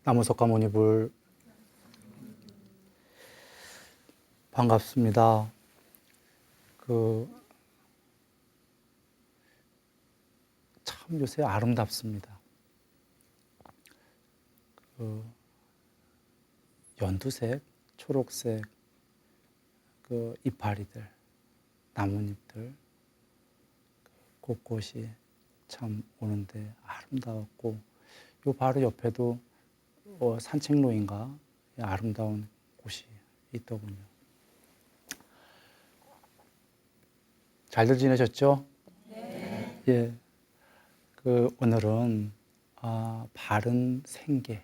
나무석가 모니불 반갑습니다. 참 요새 아름답습니다. 연두색, 초록색, 이파리들, 나뭇잎들, 곳곳이 참 오는데 아름다웠고, 요 바로 옆에도 산책로인가 아름다운 곳이 있더군요. 잘들 지내셨죠? 네. 예. 오늘은 바른 생계,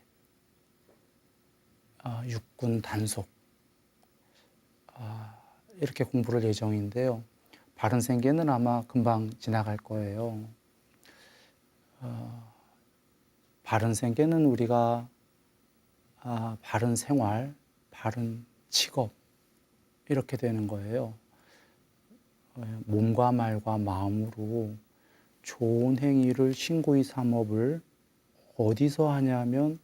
육군 단속 이렇게 공부를 예정인데요. 바른 생계는 아마 금방 지나갈 거예요. 바른 생계는 우리가 바른 생활, 바른 직업 이렇게 되는 거예요. 몸과 말과 마음으로 좋은 행위를 신고의 삼업을 어디서 하냐면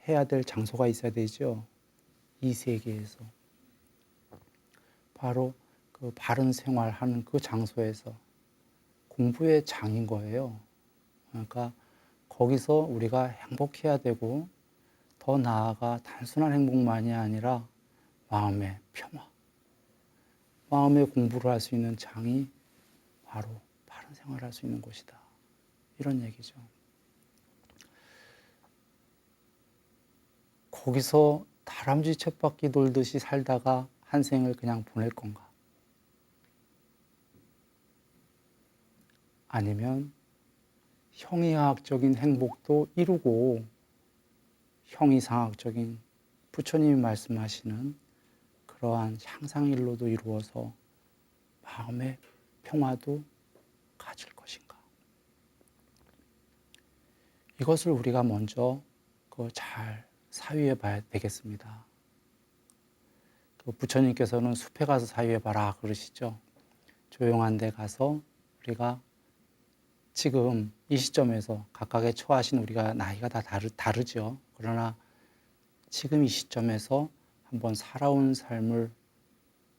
해야 될 장소가 있어야 되죠. 이 세계에서. 바로 그 바른 생활하는 그 장소에서 공부의 장인 거예요. 그러니까 거기서 우리가 행복해야 되고 더 나아가 단순한 행복만이 아니라 마음의 평화, 마음의 공부를 할 수 있는 장이 바로 바른 생활을 할 수 있는 곳이다. 이런 얘기죠. 거기서 다람쥐 쳇바퀴 돌듯이 살다가 한 생을 그냥 보낼 건가? 아니면 형이상학적인 행복도 이루고 형이상학적인 부처님이 말씀하시는 그러한 향상일로도 이루어서 마음의 평화도 가질 것인가? 이것을 우리가 먼저 잘 사유해 봐야 되겠습니다. 부처님께서는 숲에 가서 사유해 봐라 그러시죠. 조용한 데 가서 우리가 지금 이 시점에서 각각의 처하신 우리가 나이가 다 다르죠. 그러나 지금 이 시점에서 한번 살아온 삶을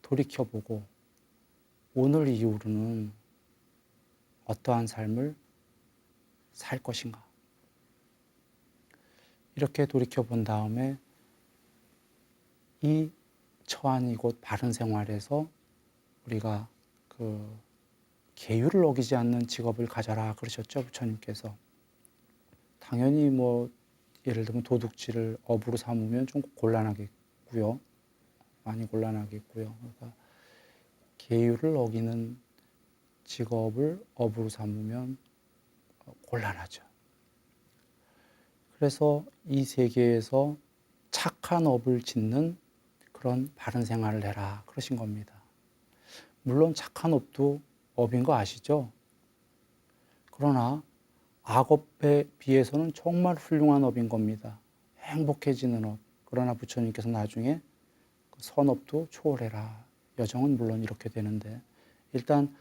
돌이켜보고 오늘 이후로는 어떠한 삶을 살 것인가. 이렇게 돌이켜본 다음에 이 처한 이곳 바른 생활에서 우리가 계율을 어기지 않는 직업을 가져라 그러셨죠, 부처님께서. 당연히 예를 들면 도둑질을 업으로 삼으면 좀 곤란하겠고요. 많이 곤란하겠고요. 그러니까 계율을 어기는 직업을 업으로 삼으면 곤란하죠. 그래서 이 세계에서 착한 업을 짓는 그런 바른 생활을 해라 그러신 겁니다. 물론 착한 업도 업인 거 아시죠? 그러나 악업에 비해서는 정말 훌륭한 업인 겁니다. 행복해지는 업. 그러나 부처님께서 나중에 선업도 초월해라. 여정은 물론 이렇게 되는데 일단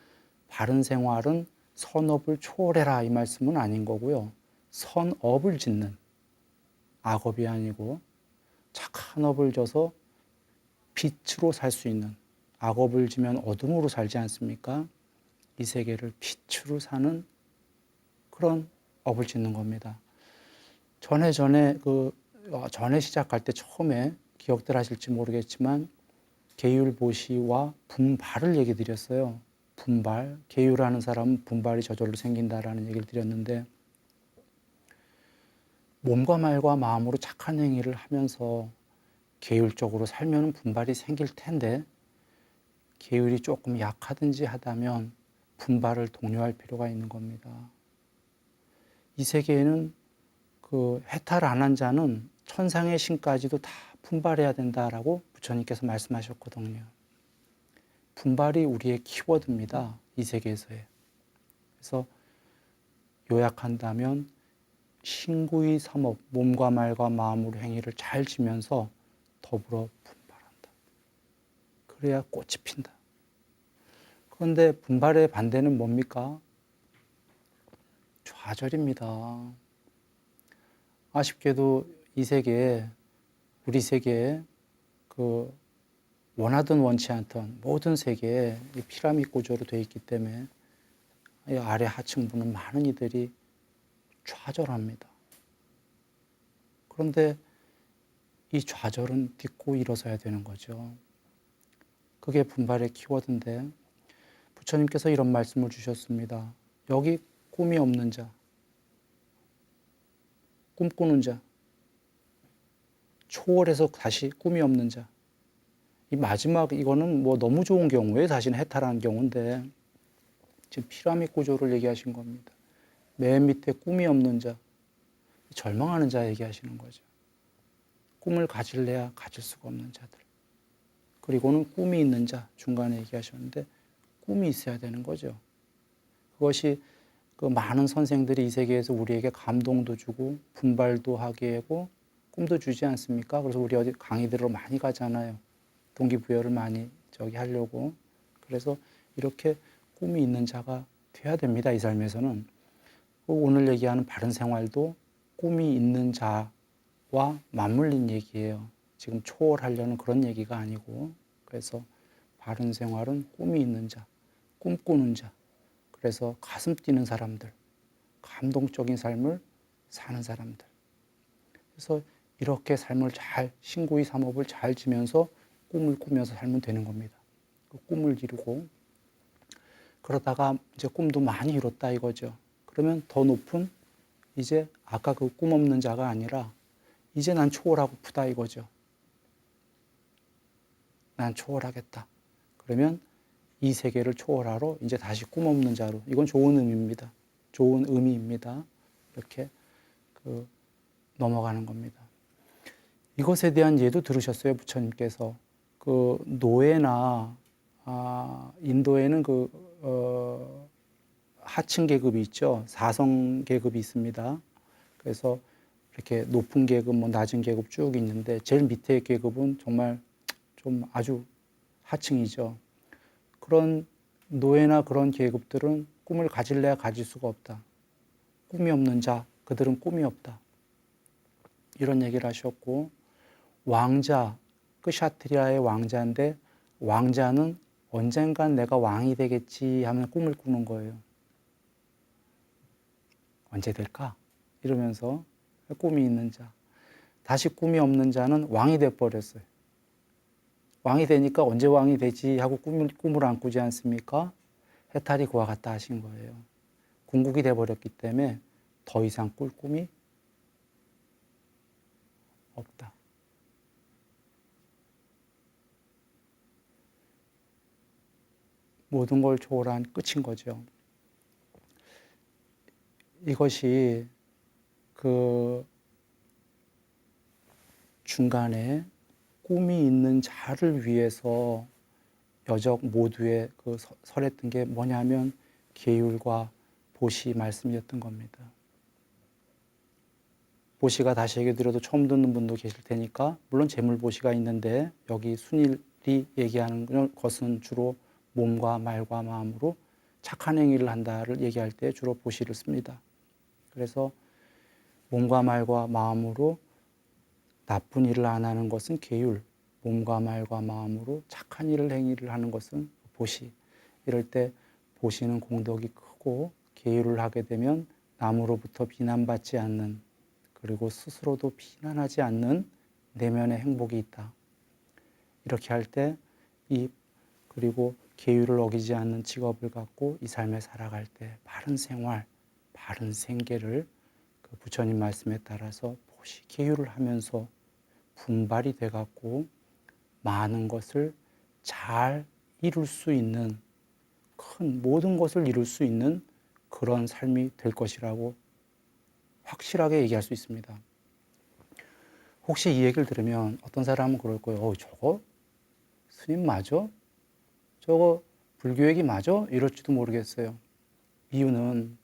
바른 생활은 선업을 초월해라 이 말씀은 아닌 거고요. 선업을 짓는 악업이 아니고 착한 업을 져서 빛으로 살 수 있는, 악업을 지면 어둠으로 살지 않습니까? 이 세계를 빛으로 사는 그런 업을 짓는 겁니다. 전에 시작할 때 처음에 기억들 하실지 모르겠지만 계율보시와 분발을 얘기 드렸어요. 분발, 계율하는 사람은 분발이 저절로 생긴다라는 얘기를 드렸는데 몸과 말과 마음으로 착한 행위를 하면서 계율적으로 살면 분발이 생길 텐데 계율이 조금 약하든지 하다면 분발을 독려할 필요가 있는 겁니다. 이 세계에는 해탈 안 한 자는 천상의 신까지도 다 분발해야 된다라고 부처님께서 말씀하셨거든요. 분발이 우리의 키워드입니다. 이 세계에서의. 그래서 요약한다면 신구의 삼업, 몸과 말과 마음으로 행위를 잘 지면서 더불어 분발한다. 그래야 꽃이 핀다. 그런데 분발의 반대는 뭡니까? 좌절입니다. 아쉽게도 이 세계에, 우리 세계에 그 원하든 원치 않든 모든 세계에 이 피라미드 구조로 되어 있기 때문에 이 아래 하층부는 많은 이들이 좌절합니다. 그런데 이 좌절은 딛고 일어서야 되는 거죠. 그게 분발의 키워드인데 부처님께서 이런 말씀을 주셨습니다. 여기 꿈이 없는 자, 꿈꾸는 자, 초월해서 다시 꿈이 없는 자. 이 마지막 이거는 뭐 너무 좋은 경우에 사실은 해탈한 경우인데 지금 피라미드 구조를 얘기하신 겁니다. 맨 밑에 꿈이 없는 자, 절망하는 자 얘기하시는 거죠. 꿈을 가질래야 가질 수가 없는 자들. 그리고는 꿈이 있는 자, 중간에 얘기하셨는데 꿈이 있어야 되는 거죠. 그것이 그 많은 선생들이 이 세계에서 우리에게 감동도 주고 분발도 하게 하고 꿈도 주지 않습니까? 그래서 우리 어디 강의들을 많이 가잖아요. 동기부여를 많이 하려고. 그래서 이렇게 꿈이 있는 자가 돼야 됩니다. 이 삶에서는. 오늘 얘기하는 바른 생활도 꿈이 있는 자와 맞물린 얘기예요. 지금 초월하려는 그런 얘기가 아니고. 그래서 바른 생활은 꿈이 있는 자, 꿈꾸는 자. 그래서 가슴 뛰는 사람들, 감동적인 삶을 사는 사람들. 그래서 이렇게 삶을 잘, 신구의 삼업을 잘 지면서 꿈을 꾸면서 살면 되는 겁니다. 그 꿈을 이루고 그러다가 이제 꿈도 많이 이뤘다 이거죠. 그러면 더 높은 이제 아까 그 꿈 없는 자가 아니라 이제 난 초월하고프다 이거죠. 난 초월하겠다. 그러면 이 세계를 초월하러 이제 다시 꿈 없는 자로, 이건 좋은 의미입니다. 좋은 의미입니다. 이렇게 넘어가는 겁니다. 이것에 대한 예도 들으셨어요, 부처님께서. 그 노예나 인도에는 하층 계급이 있죠. 사성 계급이 있습니다. 그래서 이렇게 높은 계급, 뭐 낮은 계급 쭉 있는데 제일 밑에 계급은 정말 좀 아주 하층이죠. 그런 노예나 그런 계급들은 꿈을 가질래야 가질 수가 없다. 꿈이 없는 자, 그들은 꿈이 없다. 이런 얘기를 하셨고, 왕자, 샤트리아의 왕자인데 왕자는 언젠간 내가 왕이 되겠지 하면 꿈을 꾸는 거예요. 언제 될까? 이러면서 꿈이 있는 자. 다시 꿈이 없는 자는 왕이 돼버렸어요. 왕이 되니까 언제 왕이 되지 하고 꿈을 안 꾸지 않습니까? 해탈이 그와 같다 하신 거예요. 궁극이 돼버렸기 때문에 더 이상 꿀 꿈이 없다. 모든 걸 초월한 끝인 거죠. 이것이 중간에 꿈이 있는 자를 위해서 여적 모두에 설했던 게 뭐냐면 계율과 보시 말씀이었던 겁니다. 보시가 다시 얘기 드려도 처음 듣는 분도 계실 테니까 물론 재물 보시가 있는데 여기 순일이 얘기하는 것은 주로 몸과 말과 마음으로 착한 행위를 한다를 얘기할 때 주로 보시를 씁니다. 그래서 몸과 말과 마음으로 나쁜 일을 안 하는 것은 계율, 몸과 말과 마음으로 착한 행위를 하는 것은 보시. 이럴 때 보시는 공덕이 크고 계율을 하게 되면 남으로부터 비난받지 않는, 그리고 스스로도 비난하지 않는 내면의 행복이 있다. 이렇게 할 때 그리고 계율을 어기지 않는 직업을 갖고 이 삶을 살아갈 때 바른 생활, 바른 생계를 부처님 말씀에 따라서 보시, 계율을 하면서 분발이 돼갖고 많은 것을 잘 이룰 수 있는, 큰 모든 것을 이룰 수 있는 그런 삶이 될 것이라고 확실하게 얘기할 수 있습니다. 혹시 이 얘기를 들으면 어떤 사람은 그럴 거예요. 저거 스님 맞아? 저거 불교 얘기 맞아? 이럴지도 모르겠어요. 이유는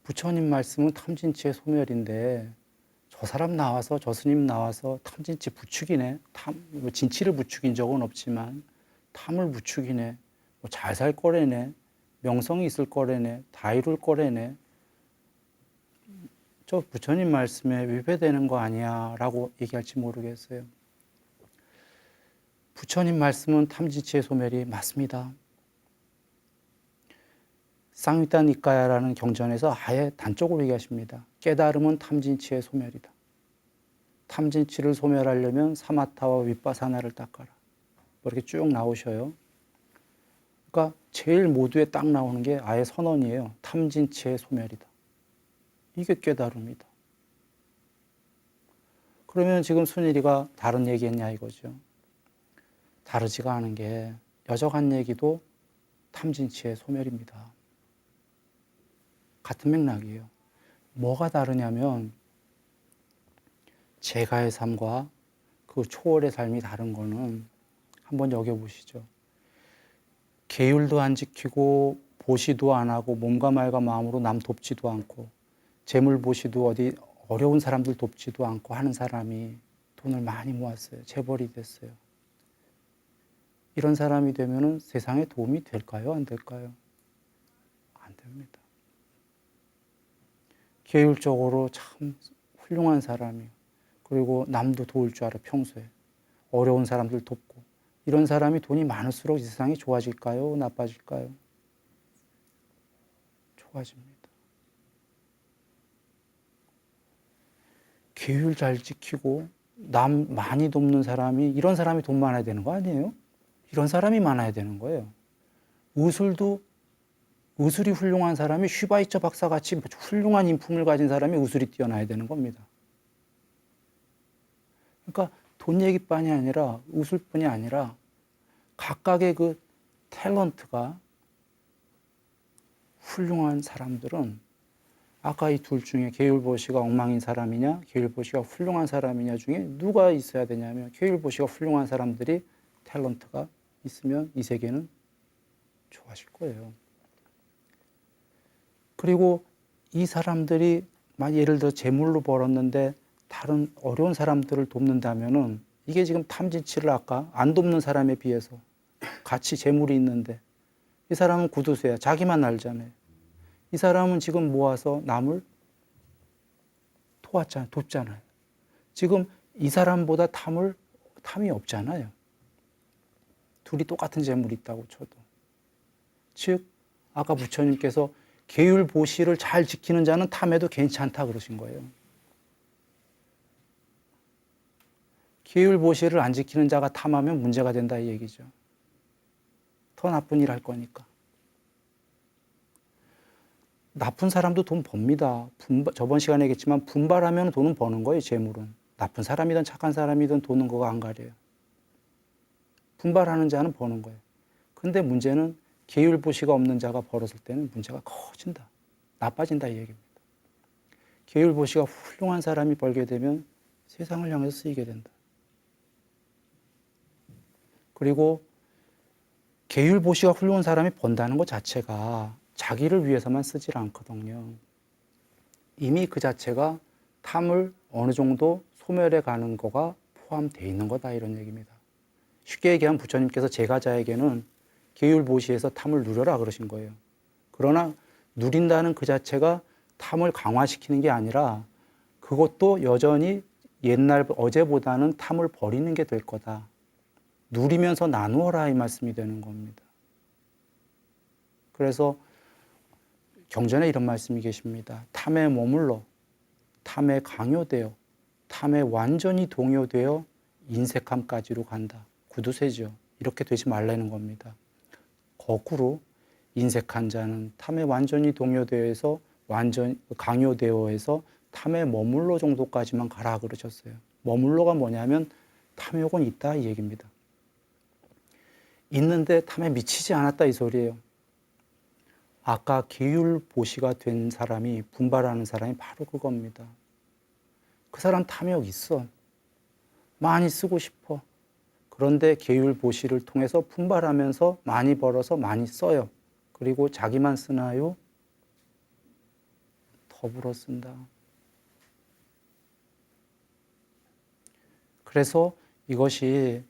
부처님 말씀은 탐진치의 소멸인데 저 사람 나와서, 저 스님 나와서 탐진치 부추기네. 진치를 부추긴 적은 없지만 탐을 부추기네. 잘 살 거래네. 명성이 있을 거래네. 다 이룰 거래네. 저 부처님 말씀에 위배되는 거 아니야 라고 얘기할지 모르겠어요. 부처님 말씀은 탐진치의 소멸이 맞습니다. 쌍위단 니까야라는 경전에서 아예 단적으로 얘기하십니다. 깨달음은 탐진치의 소멸이다. 탐진치를 소멸하려면 사마타와 윗바사나를 닦아라. 뭐 이렇게 쭉 나오셔요. 그러니까 제일 모두에 딱 나오는 게 아예 선언이에요. 탐진치의 소멸이다. 이게 깨달음이다. 그러면 지금 순일이가 다른 얘기했냐 이거죠. 다르지가 않은 게 여적한 얘기도 탐진치의 소멸입니다. 같은 맥락이에요. 뭐가 다르냐면 제가의 삶과 그 초월의 삶이 다른 거는 한번 여겨보시죠. 계율도 안 지키고 보시도 안 하고 몸과 말과 마음으로 남 돕지도 않고 재물 보시도 어디 어려운 사람들 돕지도 않고 하는 사람이 돈을 많이 모았어요. 재벌이 됐어요. 이런 사람이 되면은 세상에 도움이 될까요? 안 될까요? 안 됩니다. 계율적으로 참 훌륭한 사람이에요. 그리고 남도 도울 줄 알아 평소에. 어려운 사람들 돕고. 이런 사람이 돈이 많을수록 이 세상이 좋아질까요? 나빠질까요? 좋아집니다. 계율 잘 지키고 남 많이 돕는 사람이 이런 사람이 돈 많아야 되는 거 아니에요? 이런 사람이 많아야 되는 거예요. 의술이 훌륭한 사람이 슈바이처 박사같이 훌륭한 인품을 가진 사람이 의술이 뛰어나야 되는 겁니다. 그러니까 돈 얘기뿐이 아니라 의술뿐이 아니라 각각의 그 탤런트가 훌륭한 사람들은 아까 이 둘 중에 계율보시가 엉망인 사람이냐 계율보시가 훌륭한 사람이냐 중에 누가 있어야 되냐면 계율보시가 훌륭한 사람들이 탤런트가 있으면 이 세계는 좋아질 거예요. 그리고 이 사람들이 예를 들어 재물로 벌었는데 다른 어려운 사람들을 돕는다면은 이게 지금 탐진치를 아까 안 돕는 사람에 비해서 같이 재물이 있는데 이 사람은 구두쇠야. 자기만 알잖아요. 이 사람은 지금 모아서 남을 돕잖아요. 지금 이 사람보다 탐이 없잖아요. 둘이 똑같은 재물이 있다고 쳐도. 즉 아까 부처님께서 계율보시를 잘 지키는 자는 탐해도 괜찮다 그러신 거예요. 계율보시를 안 지키는 자가 탐하면 문제가 된다 이 얘기죠. 더 나쁜 일 할 거니까. 나쁜 사람도 돈 법니다. 저번 시간에 얘기했지만 분발하면 돈은 버는 거예요. 재물은. 나쁜 사람이든 착한 사람이든 돈은 그거 안 가려요. 분발하는 자는 버는 거예요. 근데 문제는 계율보시가 없는 자가 벌었을 때는 문제가 커진다. 나빠진다 이 얘기입니다. 계율보시가 훌륭한 사람이 벌게 되면 세상을 향해서 쓰이게 된다. 그리고 계율보시가 훌륭한 사람이 번다는 것 자체가 자기를 위해서만 쓰질 않거든요. 이미 그 자체가 탐을 어느 정도 소멸해 가는 거가 포함되어 있는 거다 이런 얘기입니다. 쉽게 얘기하면 부처님께서 제가자에게는 계율보시에서 탐을 누려라 그러신 거예요. 그러나 누린다는 그 자체가 탐을 강화시키는 게 아니라 그것도 여전히 어제보다는 탐을 버리는 게 될 거다. 누리면서 나누어라 이 말씀이 되는 겁니다. 그래서 경전에 이런 말씀이 계십니다. 탐에 머물러, 탐에 강요되어, 탐에 완전히 동요되어 인색함까지로 간다. 구두쇠죠. 이렇게 되지 말라는 겁니다. 거꾸로 인색한 자는 탐에 완전히 동요되어서 강요되어서 탐에 머물러 정도까지만 가라 그러셨어요. 머물러가 뭐냐면 탐욕은 있다 이 얘기입니다. 있는데 탐에 미치지 않았다 이 소리예요. 아까 계율보시가 된 사람이 분발하는 사람이 바로 그겁니다. 그 사람 탐욕 있어. 많이 쓰고 싶어. 그런데 계율보시를 통해서 분발하면서 많이 벌어서 많이 써요. 그리고 자기만 쓰나요? 더불어 쓴다. 그래서 이것이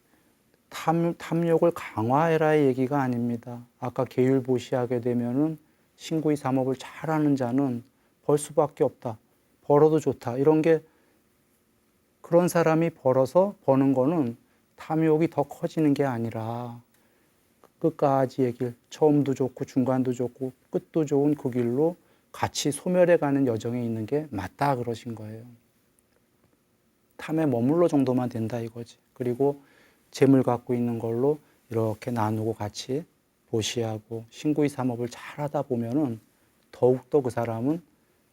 탐욕을 강화해라의 얘기가 아닙니다. 아까 계율보시하게 되면은 신구의 삼업을 잘하는 자는 벌 수밖에 없다. 벌어도 좋다. 이런 게 그런 사람이 벌어서 버는 거는 탐욕이 더 커지는 게 아니라 끝까지의 길, 처음도 좋고 중간도 좋고 끝도 좋은 그 길로 같이 소멸해 가는 여정에 있는 게 맞다 그러신 거예요. 탐에 머물러 정도만 된다 이거지. 그리고 재물 갖고 있는 걸로 이렇게 나누고 같이 보시하고 신구의 삼업을 잘 하다 보면은 더욱더 그 사람은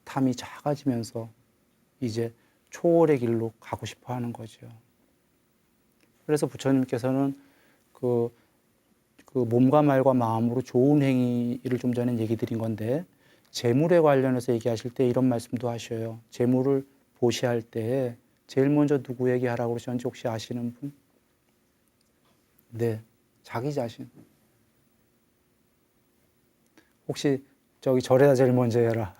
탐이 작아지면서 이제 초월의 길로 가고 싶어 하는 거죠. 그래서 부처님께서는 그 몸과 말과 마음으로 좋은 행위를 좀 전에 얘기 드린 건데, 재물에 관련해서 얘기하실 때 이런 말씀도 하셔요. 재물을 보시할 때 제일 먼저 누구에게 하라고 그러셨는지 혹시 아시는 분? 네, 자기 자신. 혹시 저기 절에다 제일 먼저 해라.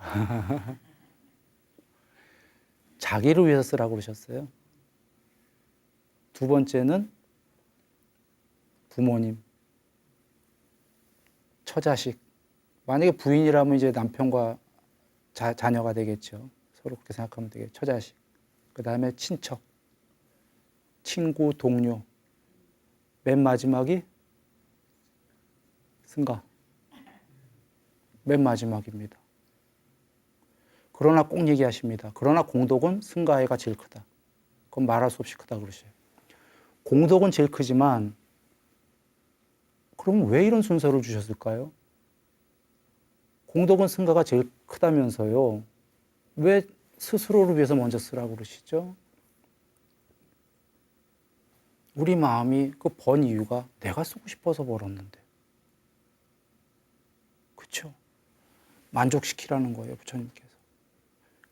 자기를 위해서 쓰라고 그러셨어요. 두 번째는 부모님, 처자식. 만약에 부인이라면 이제 남편과 자녀가 되겠죠. 서로 그렇게 생각하면 되겠죠. 처자식. 그 다음에 친척, 친구, 동료. 맨 마지막이 승가. 맨 마지막입니다. 그러나 꼭 얘기하십니다. 그러나 공덕은 승가해가 제일 크다. 그건 말할 수 없이 크다 그러셔요. 공덕은 제일 크지만 그럼 왜 이런 순서를 주셨을까요? 공덕은 승가가 제일 크다면서요. 왜 스스로를 위해서 먼저 쓰라고 그러시죠? 우리 마음이 그 번 이유가 내가 쓰고 싶어서 벌었는데. 그렇죠? 만족시키라는 거예요, 부처님께서.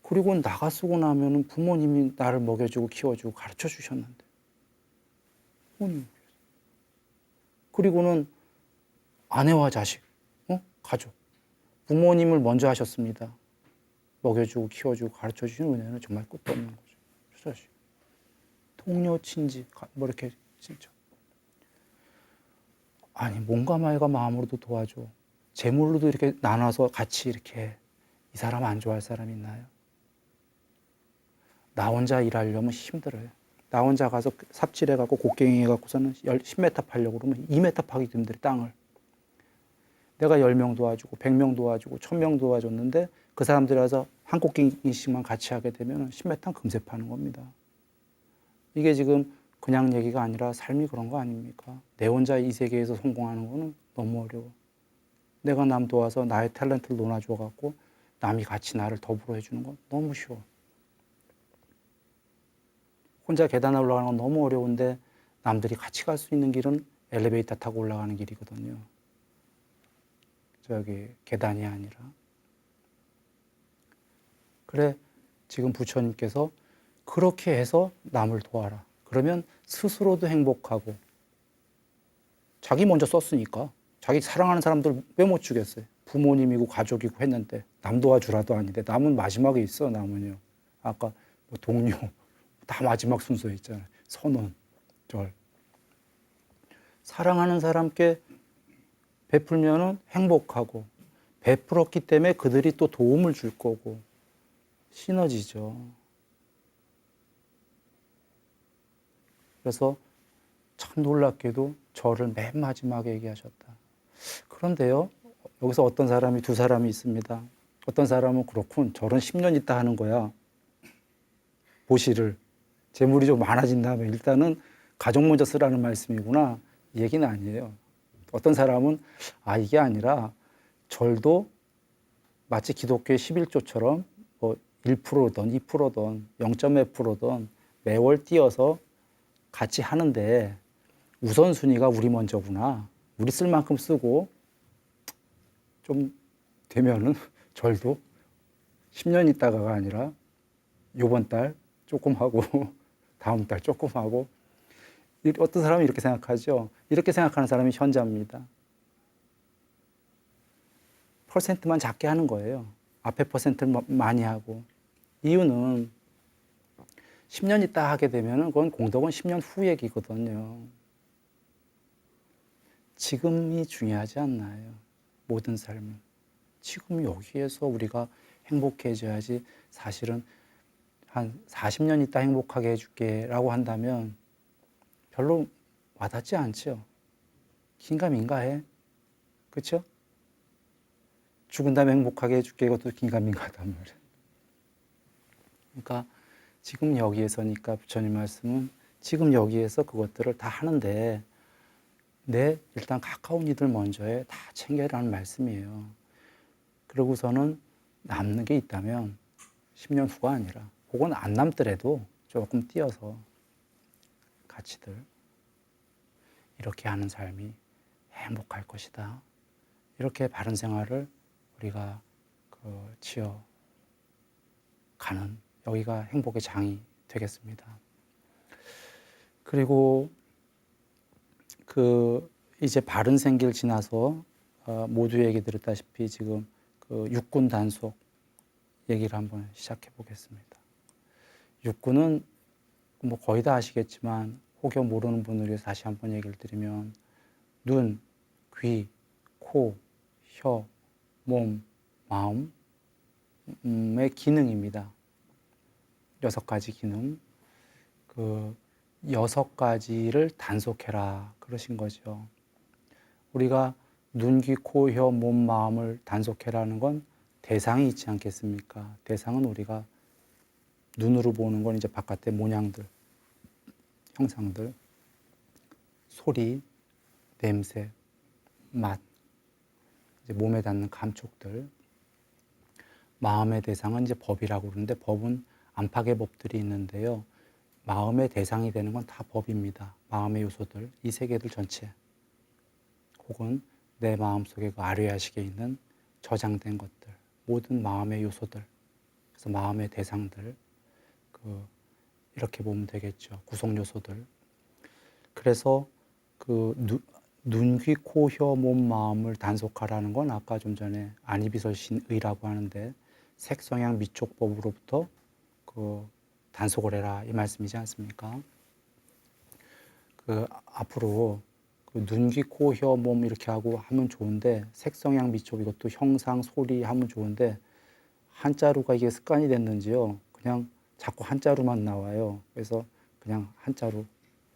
그리고 나가 쓰고 나면은 부모님이 나를 먹여주고 키워주고 가르쳐 주셨는데. 부모님. 그리고는 아내와 자식, 가족. 부모님을 먼저 하셨습니다. 먹여주고 키워주고 가르쳐 주신 은혜는 정말 끝도 없는 거죠. 자식. 동료, 친지, 뭐 이렇게 진짜. 아니 몸과 말과 마음으로도 도와줘. 재물로도 이렇게 나눠서 같이 이렇게 이 사람 안 좋아할 사람 있나요? 나 혼자 일하려면 힘들어요. 나 혼자 가서 삽질해갖고 곡괭이 해갖고서는 10m 파려고 그러면 2m 파기도 힘들어 땅을. 내가 10명 도와주고 100명 도와주고 1000명 도와줬는데 그 사람들이 와서 한 곡괭이씩만 같이 하게 되면 10m는 금세 파는 겁니다. 이게 지금 그냥 얘기가 아니라 삶이 그런 거 아닙니까? 내 혼자 이 세계에서 성공하는 거는 너무 어려워. 내가 남 도와서 나의 탤런트를 논아줘갖고 남이 같이 나를 더불어 해주는 건 너무 쉬워. 혼자 계단 올라가는 건 너무 어려운데 남들이 같이 갈 수 있는 길은 엘리베이터 타고 올라가는 길이거든요. 저기 계단이 아니라. 그래 지금 부처님께서 그렇게 해서 남을 도와라. 그러면 스스로도 행복하고 자기 먼저 썼으니까 자기 사랑하는 사람들 왜 못 주겠어요. 부모님이고 가족이고 했는데 남 도와주라도 아닌데 남은 마지막에 있어. 남은요. 아까 뭐 동료 다 마지막 순서에 있잖아요. 선원, 절. 사랑하는 사람께 베풀면은 행복하고 베풀었기 때문에 그들이 또 도움을 줄 거고 시너지죠. 그래서 참 놀랍게도 절을 맨 마지막에 얘기하셨다. 그런데요, 여기서 어떤 사람이 두 사람이 있습니다. 어떤 사람은 그렇군. 절은 10년 있다 하는 거야. 보시를. 재물이 좀 많아진 다음에 일단은 가족 먼저 쓰라는 말씀이구나. 이 얘기는 아니에요. 어떤 사람은 이게 아니라 절도 마치 기독교의 11조처럼 뭐 1%든 2%든 0.몇 프로든 매월 띄어서 같이 하는데 우선순위가 우리 먼저구나. 우리 쓸 만큼 쓰고 좀 되면은 절도 10년 있다가가 아니라 요번 달 조금 하고 다음 달 조금 하고 어떤 사람은 이렇게 생각하죠. 이렇게 생각하는 사람이 현자입니다. 퍼센트만 작게 하는 거예요. 앞에 퍼센트를 많이 하고. 이유는 10년 있다 하게 되면 그건 공덕은 10년 후 얘기거든요. 지금이 중요하지 않나요? 모든 삶은. 지금 여기에서 우리가 행복해져야지 사실은 한 40년 있다 행복하게 해줄게 라고 한다면 별로 와닿지 않죠. 긴가민가해. 그렇죠? 죽은 다음에 행복하게 해줄게 이것도 긴가민가하단 말이에요. 그러니까 지금 여기에서니까 부처님 말씀은 지금 여기에서 그것들을 다 하는데 내 일단 가까운 이들 먼저 해 다 챙겨라는 말씀이에요. 그러고서는 남는 게 있다면 10년 후가 아니라 혹은 안 남더라도 조금 띄어서 같이들 이렇게 하는 삶이 행복할 것이다. 이렇게 바른 생활을 우리가 지어 가는 여기가 행복의 장이 되겠습니다. 그리고 이제 바른 생길 지나서 모두 얘기 들었다시피 지금 육군 단속 얘기를 한번 시작해 보겠습니다. 육군은 뭐 거의 다 아시겠지만 혹여 모르는 분을 위해서 다시 한번 얘기를 드리면 눈, 귀, 코, 혀, 몸, 마음의 기능입니다. 6가지 기능. 6가지를 단속해라 그러신 거죠. 우리가 눈, 귀, 코, 혀, 몸, 마음을 단속해라는 건 대상이 있지 않겠습니까? 대상은 우리가 눈으로 보는 건 이제 바깥의 모양들, 형상들, 소리, 냄새, 맛, 이제 몸에 닿는 감촉들. 마음의 대상은 이제 법이라고 그러는데 법은 안팎의 법들이 있는데요. 마음의 대상이 되는 건 다 법입니다. 마음의 요소들, 이 세계들 전체. 혹은 내 마음속에 그 아뢰야식에 있는 저장된 것들, 모든 마음의 요소들, 그래서 마음의 대상들, 이렇게 보면 되겠죠. 구성 요소들. 그래서 눈, 귀, 코, 혀, 몸, 마음을 단속하라는 건 아까 좀 전에 안이비설신의라고 하는데 색성향 미촉법으로부터 단속을 해라 이 말씀이지 않습니까? 앞으로 눈, 귀, 코, 혀, 몸 이렇게 하고 하면 좋은데 색성향 미촉 이것도 형상, 소리 하면 좋은데 한자루가 이게 습관이 됐는지요. 그냥 자꾸 한자루만 나와요. 그래서 그냥 한자루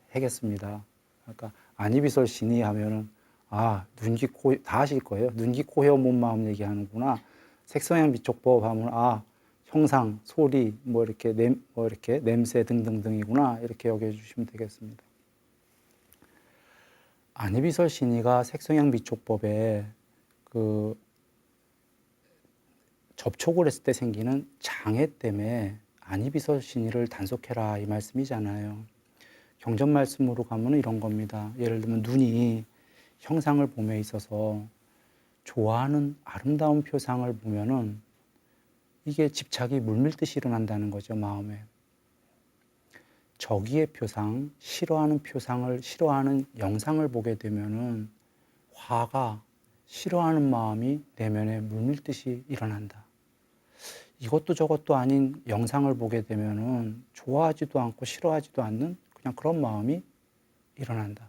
하겠습니다. 그러니까 안이비설 신이 하면은 눈, 귀, 코 다 하실 거예요. 눈, 귀, 코, 혀, 몸, 마음 얘기하는구나. 색성향 미촉법 하면 형상, 소리, 뭐 이렇게 냄새 등등등이구나 이렇게 여겨주시면 되겠습니다. 안이비설 신이가 색성향 미촉법에 접촉을 했을 때 생기는 장애 때문에 안이비설 신이를 단속해라 이 말씀이잖아요. 경전 말씀으로 가면 이런 겁니다. 예를 들면 눈이 형상을 봄에 있어서 좋아하는 아름다운 표상을 보면은 이게 집착이 물밀듯이 일어난다는 거죠, 마음에. 저기의 표상, 싫어하는 표상을, 싫어하는 영상을 보게 되면은 화가 싫어하는 마음이 내면에 물밀듯이 일어난다. 이것도 저것도 아닌 영상을 보게 되면은 좋아하지도 않고 싫어하지도 않는 그냥 그런 마음이 일어난다.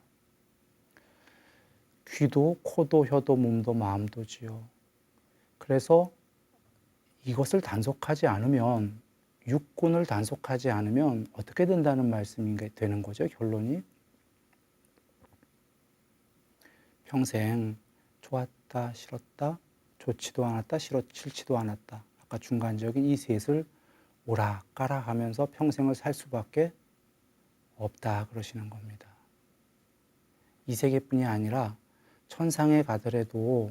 귀도, 코도, 혀도, 몸도, 마음도지요. 그래서 이것을 단속하지 않으면, 육군을 단속하지 않으면 어떻게 된다는 말씀이 되는 거죠, 결론이? 평생 좋았다, 싫었다, 좋지도 않았다, 싫지도 않았다. 아까 중간적인 이 셋을 오락가락 하면서 평생을 살 수밖에 없다 그러시는 겁니다. 이 세계뿐이 아니라 천상에 가더라도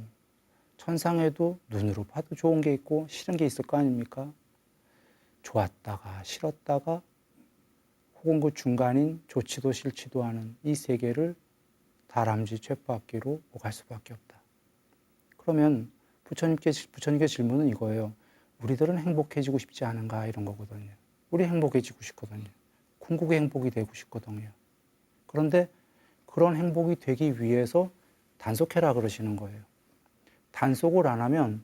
천상에도 눈으로 봐도 좋은 게 있고 싫은 게 있을 거 아닙니까? 좋았다가 싫었다가 혹은 그 중간인 좋지도 싫지도 않은 이 세계를 다람쥐 쳇바퀴로 오갈 수밖에 없다. 그러면 부처님께 질문은 이거예요. 우리들은 행복해지고 싶지 않은가 이런 거거든요. 우리 행복해지고 싶거든요. 궁극의 행복이 되고 싶거든요. 그런데 그런 행복이 되기 위해서 단속해라 그러시는 거예요. 단속을 안 하면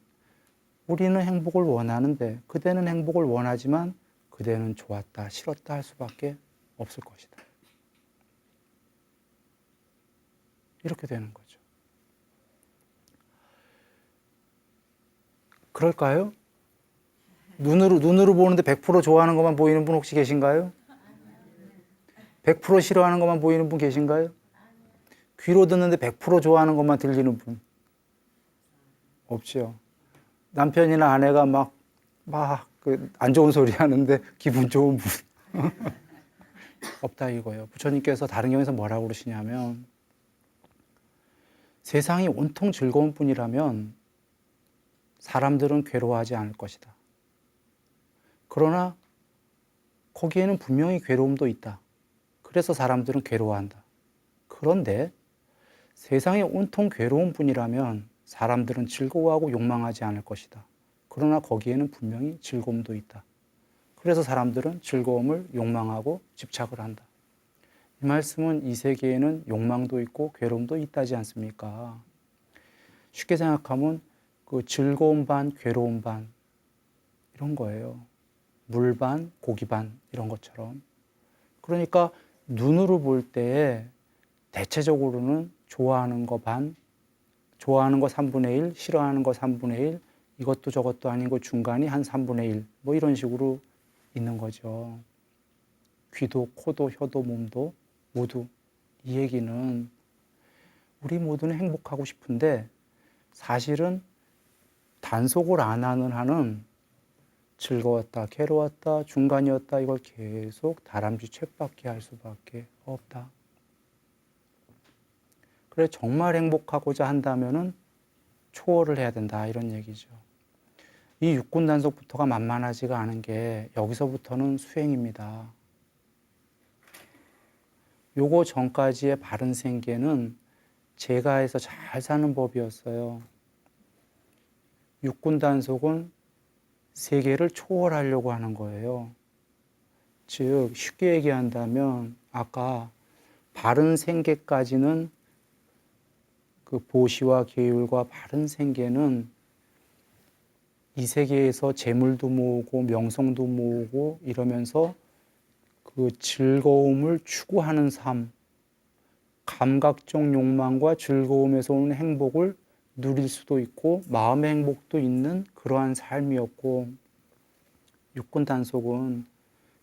우리는 행복을 원하는데 그대는 행복을 원하지만 그대는 좋았다, 싫었다 할 수밖에 없을 것이다. 이렇게 되는 거죠. 그럴까요? 눈으로 보는데 100% 좋아하는 것만 보이는 분 혹시 계신가요? 100% 싫어하는 것만 보이는 분 계신가요? 귀로 듣는데 100% 좋아하는 것만 들리는 분 없죠. 남편이나 아내가 막 안 좋은 소리 하는데 기분 좋은 분 없다 이거예요. 부처님께서 다른 경에서 뭐라고 그러시냐면 세상이 온통 즐거운 뿐이라면 사람들은 괴로워하지 않을 것이다. 그러나 거기에는 분명히 괴로움도 있다. 그래서 사람들은 괴로워한다. 그런데 세상이 온통 괴로운 뿐이라면 사람들은 즐거워하고 욕망하지 않을 것이다. 그러나 거기에는 분명히 즐거움도 있다. 그래서 사람들은 즐거움을 욕망하고 집착을 한다. 이 말씀은 이 세계에는 욕망도 있고 괴로움도 있다지 않습니까? 쉽게 생각하면 그 즐거움 반, 괴로움 반 이런 거예요. 물 반, 고기 반 이런 것처럼. 그러니까 눈으로 볼 때 대체적으로는 좋아하는 거 반, 좋아하는 거 3분의 1, 싫어하는 거 3분의 1, 이것도 저것도 아닌 거 중간이 한 3분의 1, 뭐 이런 식으로 있는 거죠. 귀도, 코도, 혀도, 몸도 모두. 이 얘기는 우리 모두는 행복하고 싶은데 사실은 단속을 안 하는 한은 즐거웠다, 괴로웠다, 중간이었다 이걸 계속 다람쥐 쳇바퀴 할 수밖에 없다. 그래 정말 행복하고자 한다면은 초월을 해야 된다 이런 얘기죠. 이 육군 단속부터가 만만하지가 않은 게 여기서부터는 수행입니다. 요거 전까지의 바른 생계는 제가해서 잘 사는 법이었어요. 육군 단속은 세계를 초월하려고 하는 거예요. 즉 쉽게 얘기한다면 아까 바른 생계까지는 그 보시와 계율과 바른 생계는 이 세계에서 재물도 모으고 명성도 모으고 이러면서 그 즐거움을 추구하는 삶, 감각적 욕망과 즐거움에서 오는 행복을 누릴 수도 있고 마음의 행복도 있는 그러한 삶이었고 육군 단속은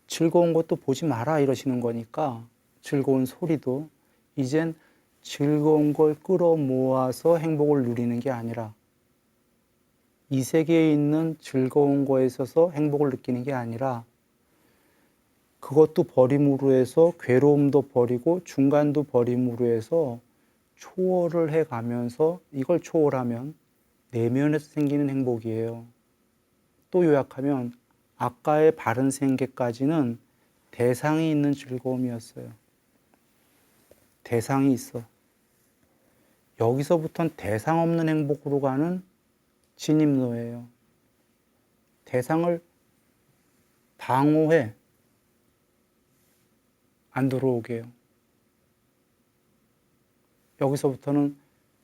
즐거운 것도 보지 마라 이러시는 거니까 즐거운 소리도 이젠 즐거운 걸 끌어모아서 행복을 누리는 게 아니라 이 세계에 있는 즐거운 거에 있어서 행복을 느끼는 게 아니라 그것도 버림으로 해서 괴로움도 버리고 중간도 버림으로 해서 초월을 해가면서 이걸 초월하면 내면에서 생기는 행복이에요. 또 요약하면 아까의 바른 생계까지는 대상이 있는 즐거움이었어요. 대상이 있어. 여기서부터는 대상 없는 행복으로 가는 진입로예요. 대상을 방어해. 안 들어오게 해요. 여기서부터는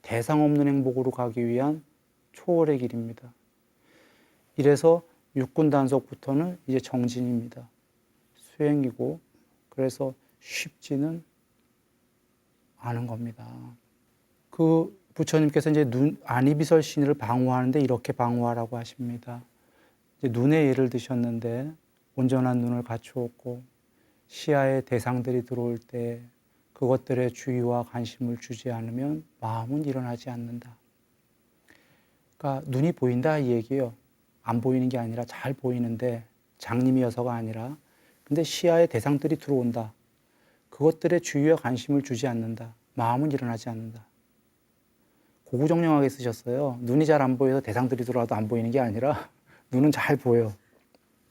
대상 없는 행복으로 가기 위한 초월의 길입니다. 이래서 육군 단속부터는 이제 정진입니다. 수행이고 그래서 쉽지는 않은 겁니다. 그 부처님께서 이제 안이비설 신의를 방어하는데 이렇게 방어하라고 하십니다. 이제 눈에 예를 드셨는데 온전한 눈을 갖추었고 시야에 대상들이 들어올 때 그것들의 주의와 관심을 주지 않으면 마음은 일어나지 않는다. 그러니까 눈이 보인다 이 얘기예요. 안 보이는 게 아니라 잘 보이는데 장님이어서가 아니라 근데 시야에 대상들이 들어온다. 그것들의 주의와 관심을 주지 않는다. 마음은 일어나지 않는다. 고구정령하게 쓰셨어요. 눈이 잘 안 보여서 대상들이 들어와도 안 보이는 게 아니라 눈은 잘 보여.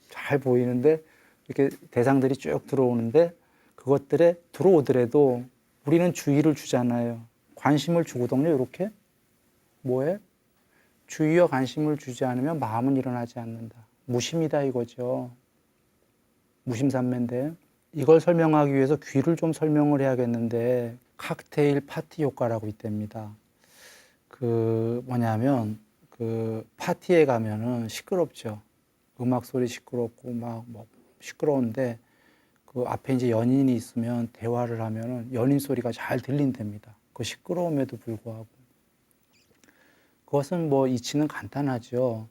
잘 보이는데 이렇게 대상들이 쭉 들어오는데 그것들에 들어오더라도 우리는 주의를 주잖아요. 관심을 주거든요. 이렇게 뭐에? 주의와 관심을 주지 않으면 마음은 일어나지 않는다. 무심이다 이거죠. 무심산매인데 이걸 설명하기 위해서 귀를 좀 설명을 해야겠는데 칵테일 파티 효과라고 있답니다. 그 뭐냐면 그 파티에 가면은 시끄럽죠. 음악 소리 시끄럽고 막 뭐 시끄러운데 그 앞에 이제 연인이 있으면 대화를 하면은 연인 소리가 잘 들린답니다. 그 시끄러움에도 불구하고. 그것은 뭐 이치는 간단하죠.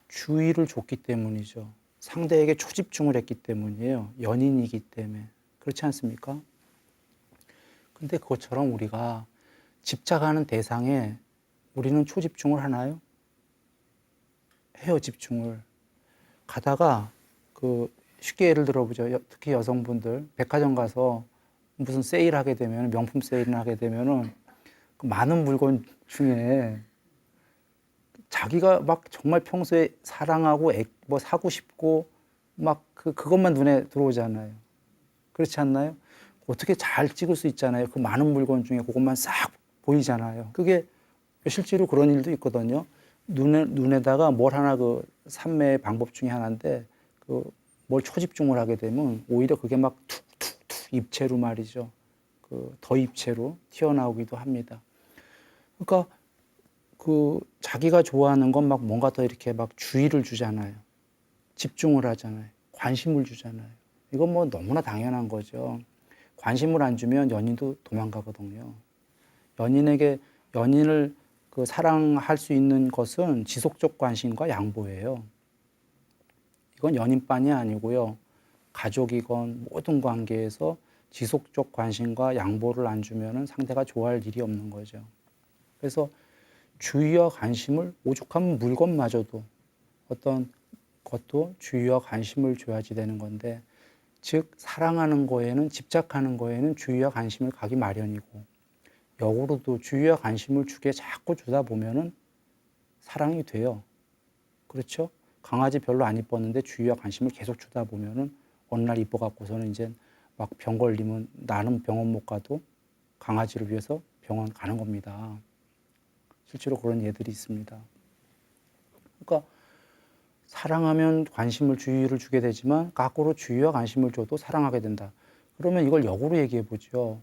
주의를 줬기 때문이죠. 상대에게 초집중을 했기 때문이에요. 연인이기 때문에. 그렇지 않습니까? 근데 그것처럼 우리가 집착하는 대상에 우리는 초집중을 하나요? 해요, 집중을. 가다가 쉽게 예를 들어보죠. 특히 여성분들 백화점 가서 무슨 세일하게 되면, 명품 세일을 하게 되면은 그 많은 물건 중에 자기가 막 정말 평소에 사랑하고 뭐 사고 싶고 막 그것만 눈에 들어오잖아요. 그렇지 않나요? 어떻게 잘 찍을 수 있잖아요. 그 많은 물건 중에 그것만 싹 보이잖아요. 그게 실제로 그런 일도 있거든요. 눈에다가 뭘 하나 산매의 방법 중에 하나인데 뭘 초집중을 하게 되면 오히려 그게 막 툭툭툭 입체로 말이죠. 더 입체로 튀어나오기도 합니다. 그러니까 자기가 좋아하는 건 막 뭔가 더 이렇게 막 주의를 주잖아요. 집중을 하잖아요. 관심을 주잖아요. 이건 뭐 너무나 당연한 거죠. 관심을 안 주면 연인도 도망가거든요. 연인을 사랑할 수 있는 것은 지속적 관심과 양보예요. 이건 연인뿐이 아니고요. 가족이건 모든 관계에서 지속적 관심과 양보를 안 주면 상대가 좋아할 일이 없는 거죠. 그래서 주의와 관심을 오죽하면 물건마저도 어떤 것도 주의와 관심을 줘야지 되는 건데, 즉 사랑하는 거에는, 집착하는 거에는 주의와 관심을 가기 마련이고, 역으로도 주의와 관심을 주게 자꾸 주다 보면은 사랑이 돼요. 그렇죠? 강아지 별로 안 이뻤는데 주의와 관심을 계속 주다 보면은 어느 날 이뻐갖고서는 이제 막 병 걸리면 나는 병원 못 가도 강아지를 위해서 병원 가는 겁니다. 실제로 그런 예들이 있습니다. 그러니까 사랑하면 관심을, 주의를 주게 되지만 거꾸로 주의와 관심을 줘도 사랑하게 된다. 그러면 이걸 역으로 얘기해 보죠.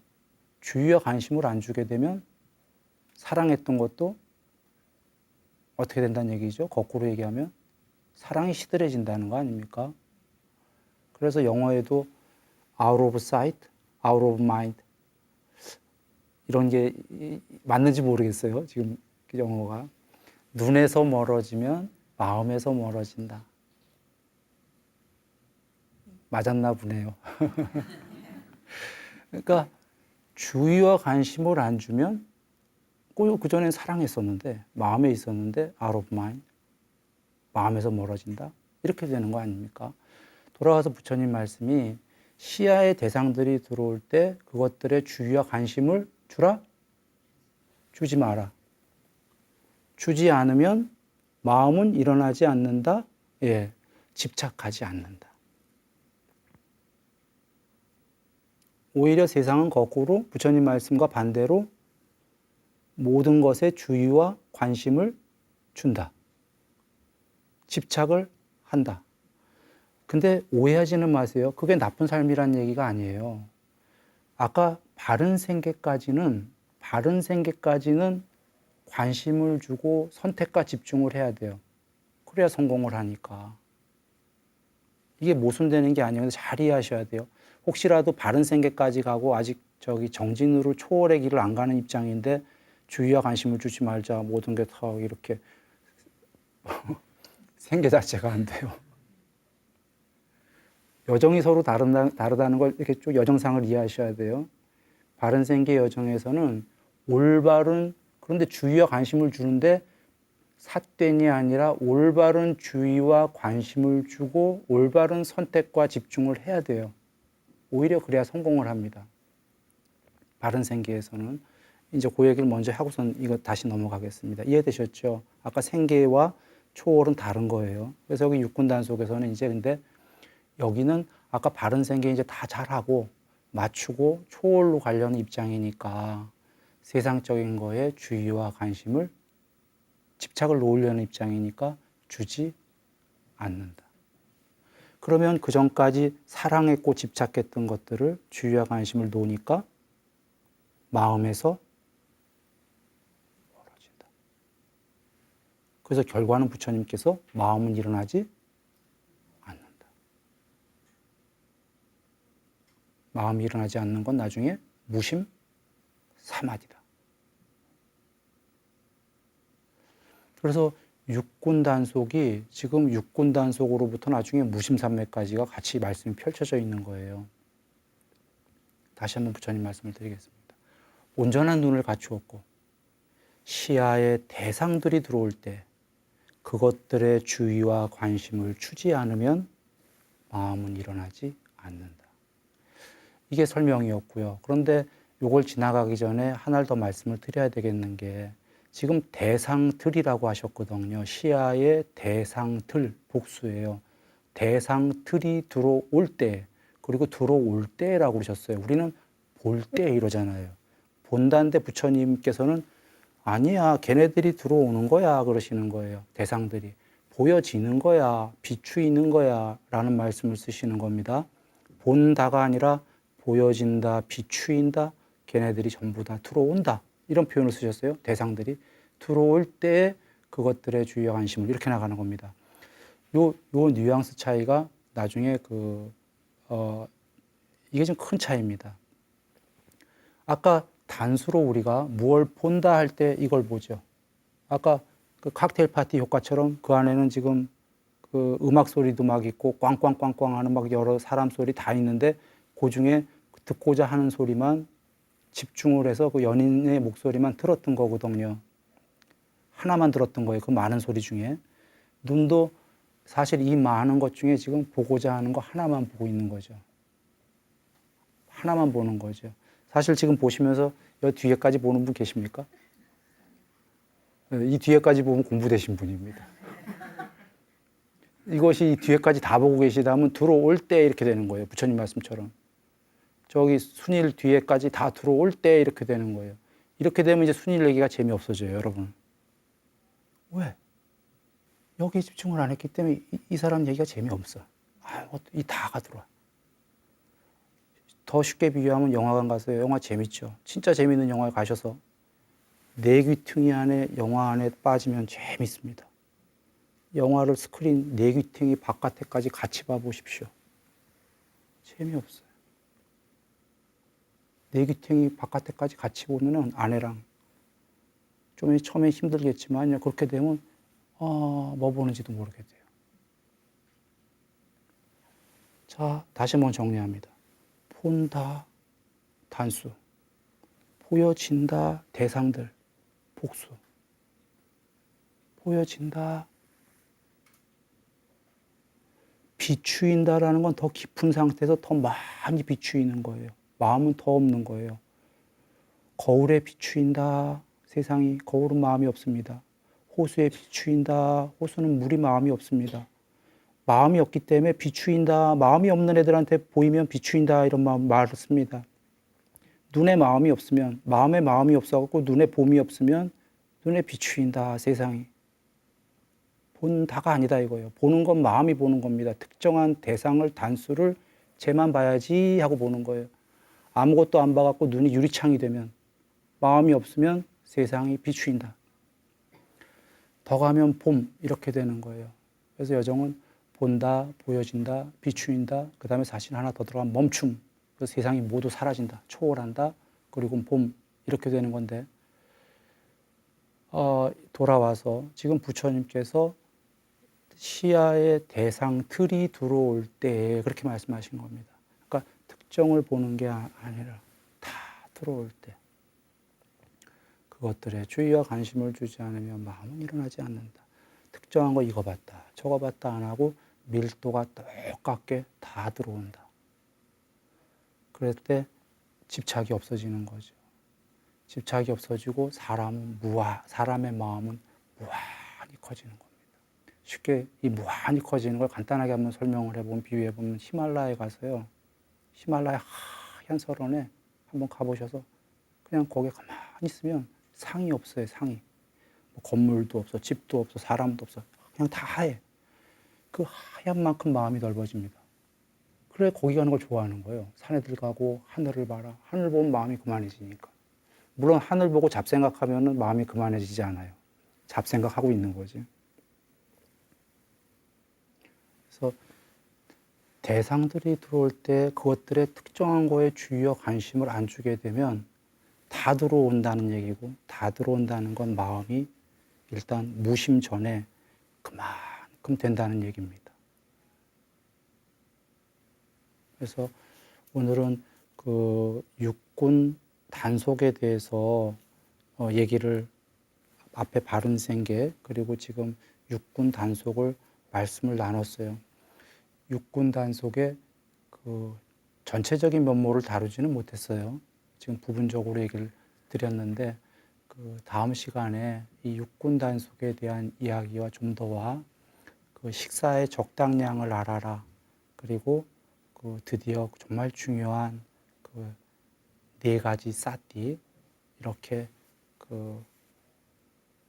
주의와 관심을 안 주게 되면 사랑했던 것도 어떻게 된다는 얘기죠? 거꾸로 얘기하면 사랑이 시들해진다는 거 아닙니까? 그래서 영어에도 out of sight, out of mind 이런 게 맞는지 모르겠어요. 지금 영어가. 눈에서 멀어지면 마음에서 멀어진다. 맞았나 보네요. 그러니까 주의와 관심을 안 주면 그전엔 사랑했었는데, 마음에 있었는데 out of mind, 마음에서 멀어진다. 이렇게 되는 거 아닙니까? 돌아와서 부처님 말씀이 시야의 대상들이 들어올 때 그것들의 주의와 관심을 주라? 주지 마라. 주지 않으면 마음은 일어나지 않는다? 예, 집착하지 않는다. 오히려 세상은 거꾸로 부처님 말씀과 반대로 모든 것에 주의와 관심을 준다. 집착을 한다. 근데 오해하지는 마세요. 그게 나쁜 삶이란 얘기가 아니에요. 아까 바른 생계까지는 관심을 주고 선택과 집중을 해야 돼요. 그래야 성공을 하니까. 이게 모순되는 게 아니어서 잘 이해하셔야 돼요. 혹시라도 바른 생계까지 가고 아직 정진으로 초월의 길을 안 가는 입장인데 주의와 관심을 주지 말자, 모든 게 다 이렇게 생계 자체가 안 돼요. 여정이 서로 다르다는 걸 이렇게 쭉 여정상을 이해하셔야 돼요. 바른 생계 여정에서는 그런데 주의와 관심을 주는데 삿된이 아니라 올바른 주의와 관심을 주고 올바른 선택과 집중을 해야 돼요. 오히려 그래야 성공을 합니다. 바른 생계에서는. 이제 그 얘기를 먼저 하고선 이거 다시 넘어가겠습니다. 이해되셨죠? 아까 생계와 초월은 다른 거예요. 그래서 여기 육군단속에서는 이제 근데 여기는 아까 바른 생계 이제 다 잘하고 맞추고 초월로 가려는 입장이니까 세상적인 거에 주의와 관심을, 집착을 놓으려는 입장이니까 주지 않는다. 그러면 그 전까지 사랑했고 집착했던 것들을 주의와 관심을 놓으니까 마음에서 멀어진다. 그래서 결과는 부처님께서 마음은 일어나지 않는다. 마음이 일어나지 않는 건 나중에 무심 사마디다. 그래서 육군 단속이 지금 육군 단속으로부터 나중에 무심산매까지가 같이 말씀이 펼쳐져 있는 거예요. 다시 한번 부처님 말씀을 드리겠습니다. 온전한 눈을 갖추었고 시야에 대상들이 들어올 때 그것들의 주의와 관심을 주지 않으면 마음은 일어나지 않는다. 이게 설명이었고요. 그런데 이걸 지나가기 전에 하나를 더 말씀을 드려야 되겠는 게 지금 대상들이라고 하셨거든요. 시야의 대상들 복수예요. 대상들이 들어올 때 그리고 들어올 때라고 그러셨어요. 우리는 볼 때 이러잖아요. 본다는데 부처님께서는 아니야, 걔네들이 들어오는 거야 그러시는 거예요. 대상들이 보여지는 거야, 비추이는 거야 라는 말씀을 쓰시는 겁니다. 본다가 아니라 보여진다, 비추인다, 걔네들이 전부 다 들어온다 이런 표현을 쓰셨어요. 대상들이 들어올 때 그것들의 주의와 관심을 이렇게 나가는 겁니다. 요 뉘앙스 차이가 나중에 이게 좀 큰 차이입니다. 아까 단수로 우리가 무엇을 본다 할 때 이걸 보죠. 아까 그 칵테일 파티 효과처럼 그 안에는 지금 그 음악 소리도 막 있고 꽝꽝꽝꽝 하는 막 여러 사람 소리 다 있는데 그 중에 듣고자 하는 소리만 집중을 해서 그 연인의 목소리만 들었던 거거든요. 하나만 들었던 거예요. 그 많은 소리 중에. 눈도 사실 이 많은 것 중에 지금 보고자 하는 거 하나만 보고 있는 거죠. 하나만 보는 거죠. 사실 지금 보시면서 이 뒤에까지 보는 분 계십니까? 이 뒤에까지 보면 공부되신 분입니다. 이것이 이 뒤에까지 다 보고 계시다면 들어올 때 이렇게 되는 거예요. 부처님 말씀처럼. 저기 순일 뒤에까지 다 들어올 때 이렇게 되는 거예요. 이렇게 되면 이제 순일 얘기가 재미없어져요, 여러분. 왜? 여기 집중을 안 했기 때문에 이 사람 얘기가 재미없어. 이 다가 들어와. 더 쉽게 비교하면 영화관 가서 영화 재밌죠. 진짜 재밌는 영화에 가셔서 내 귀퉁이 안에 영화 안에 빠지면 재밌습니다. 영화를 스크린 내 귀퉁이 바깥에까지 같이 봐보십시오. 재미없어요. 내 귀퉁이 바깥에까지 같이 보면은 아내랑 좀 처음에 힘들겠지만 그렇게 되면 뭐 보는지도 모르게 돼요. 자, 다시 한번 정리합니다. 본다, 단수. 보여진다, 대상들, 복수. 보여진다, 비추인다라는 건 더 깊은 상태에서 더 많이 비추이는 거예요. 마음은 더 없는 거예요. 거울에 비추인다, 세상이. 거울은 마음이 없습니다. 호수에 비추인다, 호수는 물이 마음이 없습니다. 마음이 없기 때문에 비추인다, 마음이 없는 애들한테 보이면 비추인다 이런 말을 씁니다. 눈에 마음이 없으면, 마음에 마음이 없어갖고 눈에 봄이 없으면 눈에 비추인다, 세상이. 본다가 아니다 이거예요. 보는 건 마음이 보는 겁니다. 특정한 대상을, 단수를 쟤만 봐야지 하고 보는 거예요. 아무것도 안 봐갖고 눈이 유리창이 되면, 마음이 없으면 세상이 비추인다. 더 가면 봄 이렇게 되는 거예요. 그래서 여정은 본다, 보여진다, 비추인다, 그 다음에 사실 하나 더 들어가면 멈춤. 그래서 세상이 모두 사라진다, 초월한다, 그리고 봄 이렇게 되는 건데 돌아와서 지금 부처님께서 시야의 대상들이 들어올 때 그렇게 말씀하신 겁니다. 그러니까 특정을 보는 게 아니라 다 들어올 때 그것들에 주의와 관심을 주지 않으면 마음은 일어나지 않는다. 특정한 거 이거 봤다, 저거 봤다 안 하고 밀도가 똑같게 다 들어온다. 그럴 때 집착이 없어지는 거죠. 집착이 없어지고 사람의 마음은 무한히 커지는 겁니다. 쉽게 이 무한히 커지는 걸 간단하게 한번 설명을 해보면, 비유해보면 히말라야에 가서요. 히말라야 하얀 설원에 한번 가보셔서 그냥 거기에 가만히 있으면 상이 없어요, 상이. 뭐 건물도 없어, 집도 없어, 사람도 없어. 그냥 다 하얘. 그 하얀 만큼 마음이 넓어집니다. 그래 거기 가는 걸 좋아하는 거예요. 산에 들어가고 하늘을 봐라. 하늘 보면 마음이 그만해지니까. 물론 하늘 보고 잡생각하면 마음이 그만해지지 않아요. 잡생각하고 있는 거지. 그래서 대상들이 들어올 때 그것들의 특정한 거에 주의와 관심을 안 주게 되면 다 들어온다는 얘기고, 다 들어온다는 건 마음이 일단 무심 전에 그만큼 된다는 얘기입니다. 그래서 오늘은 그 육군 단속에 대해서 얘기를 앞에 바른 생계 그리고 지금 육군 단속을 말씀을 나눴어요. 육군 단속의 그 전체적인 면모를 다루지는 못했어요. 지금 부분적으로 얘기를 드렸는데 그 다음 시간에 이 육군 단속에 대한 이야기와 좀 더와 그 식사의 적당량을 알아라 그리고 그 드디어 정말 중요한 그 네 가지 사띠 이렇게 그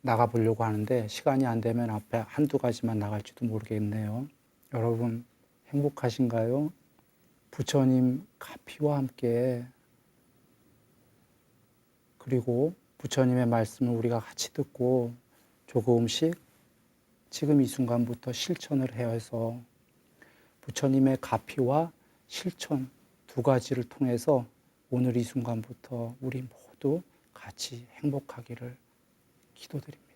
나가보려고 하는데 시간이 안 되면 앞에 한두 가지만 나갈지도 모르겠네요. 여러분 행복하신가요? 부처님 가피와 함께 그리고 부처님의 말씀을 우리가 같이 듣고 조금씩 지금 이 순간부터 실천을 해서 부처님의 가피와 실천 두 가지를 통해서 오늘 이 순간부터 우리 모두 같이 행복하기를 기도드립니다.